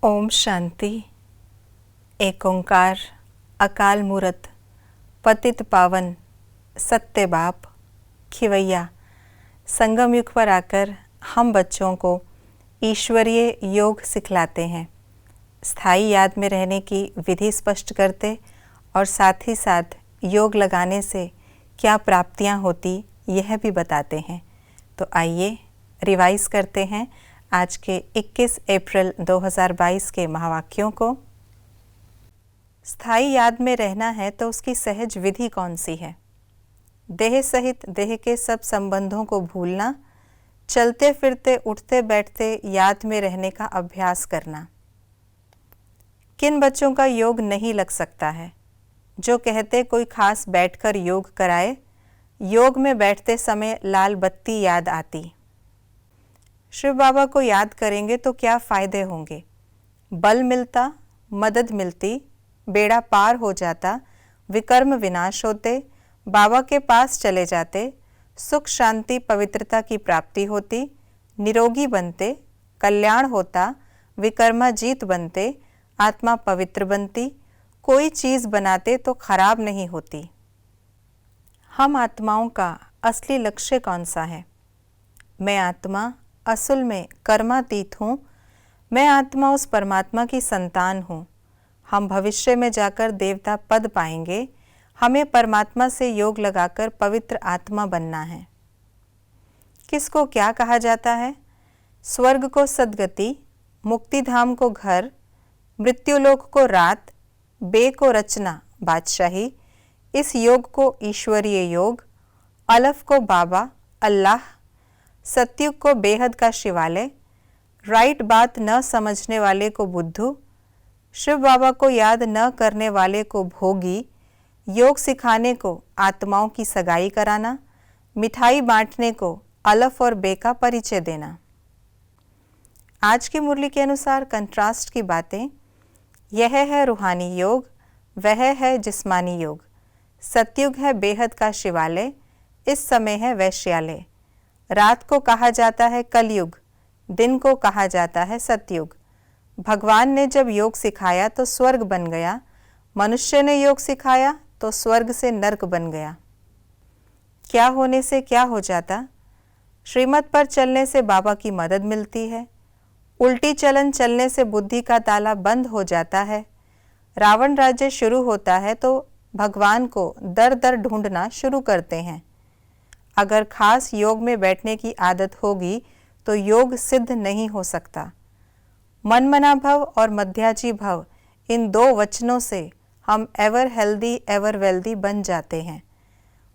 ओम शांति। एक ओंकार अकाल मूरत पतित पावन सत्य बाप खिवैया संगम युग पर आकर हम बच्चों को ईश्वरीय योग सिखलाते हैं, स्थायी याद में रहने की विधि स्पष्ट करते और साथ ही साथ योग लगाने से क्या प्राप्तियां होती यह भी बताते हैं। तो आइए रिवाइज करते हैं आज के 21 अप्रैल 2022 के महावाक्यों को। स्थायी याद में रहना है तो उसकी सहज विधि कौन सी है? देह सहित देह के सब संबंधों को भूलना, चलते फिरते उठते बैठते याद में रहने का अभ्यास करना। किन बच्चों का योग नहीं लग सकता है? जो कहते कोई खास बैठकर योग कराए, योग में बैठते समय लाल बत्ती याद आती। शिव बाबा को याद करेंगे तो क्या फायदे होंगे? बल मिलता, मदद मिलती, बेड़ा पार हो जाता, विकर्म विनाश होते, बाबा के पास चले जाते, सुख शांति पवित्रता की प्राप्ति होती, निरोगी बनते, कल्याण होता, विकर्मा जीत बनते, आत्मा पवित्र बनती, कोई चीज़ बनाते तो खराब नहीं होती। हम आत्माओं का असली लक्ष्य कौन सा है? मैं आत्मा असल में कर्मातीत हूँ। मैं आत्मा उस परमात्मा की संतान हूँ। हम भविष्य में जाकर देवता पद पाएंगे। हमें परमात्मा से योग लगाकर पवित्र आत्मा बनना है। किसको क्या कहा जाता है? स्वर्ग को सद्गति, मुक्तिधाम को घर, मृत्युलोक को रात, बे को रचना बादशाही, इस योग को ईश्वरीय योग, अलफ को बाबा अल्लाह, सत्युग को बेहद का शिवालय, राइट बात न समझने वाले को बुद्धू, शिव बाबा को याद न करने वाले को भोगी, योग सिखाने को आत्माओं की सगाई कराना, मिठाई बांटने को अलफ और बे का परिचय देना। आज की मुरली के अनुसार कंट्रास्ट की बातें, यह है रूहानी योग, वह है जिस्मानी योग। सत्युग है बेहद का शिवालय, इस समय है वैश्यालय। रात को कहा जाता है कलयुग, दिन को कहा जाता है सतयुग। भगवान ने जब योग सिखाया तो स्वर्ग बन गया, मनुष्य ने योग सिखाया तो स्वर्ग से नर्क बन गया। क्या होने से क्या हो जाता? श्रीमत पर चलने से बाबा की मदद मिलती है। उल्टी चलन चलने से बुद्धि का ताला बंद हो जाता है। रावण राज्य शुरू होता है तो भगवान को दर दर ढूंढना शुरू करते हैं। अगर खास योग में बैठने की आदत होगी तो योग सिद्ध नहीं हो सकता। मनमना भव और मध्याजी भव, इन दो वचनों से हम एवर हेल्दी एवर वेल्दी बन जाते हैं।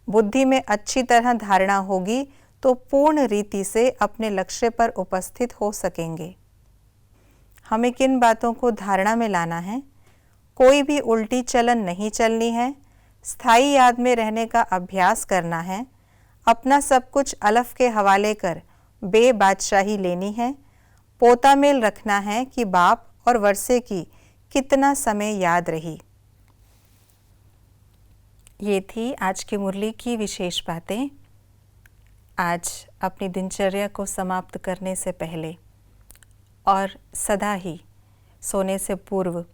बुद्धि में अच्छी तरह धारणा होगी तो पूर्ण रीति से अपने लक्ष्य पर उपस्थित हो सकेंगे। हमें किन बातों को धारणा में लाना है? कोई भी उल्टी चलन नहीं चलनी है। स्थायी याद में रहने का अभ्यास करना है। अपना सब कुछ अलफ के हवाले कर बे बादशाही लेनी है। पोता मेल रखना है कि बाप और वर्षे की कितना समय याद रही। ये थी आज की मुरली की विशेष बातें। आज अपनी दिनचर्या को समाप्त करने से पहले और सदा ही सोने से पूर्व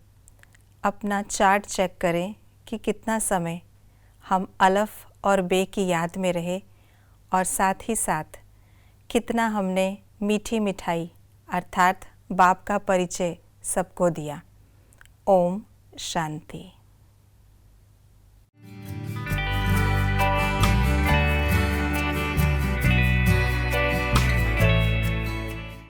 अपना चार्ट चेक करें कि कितना समय हम अलफ और बे की याद में रहे और साथ ही साथ कितना हमने मीठी मिठाई अर्थात बाप का परिचय सबको दिया। ओम शांति।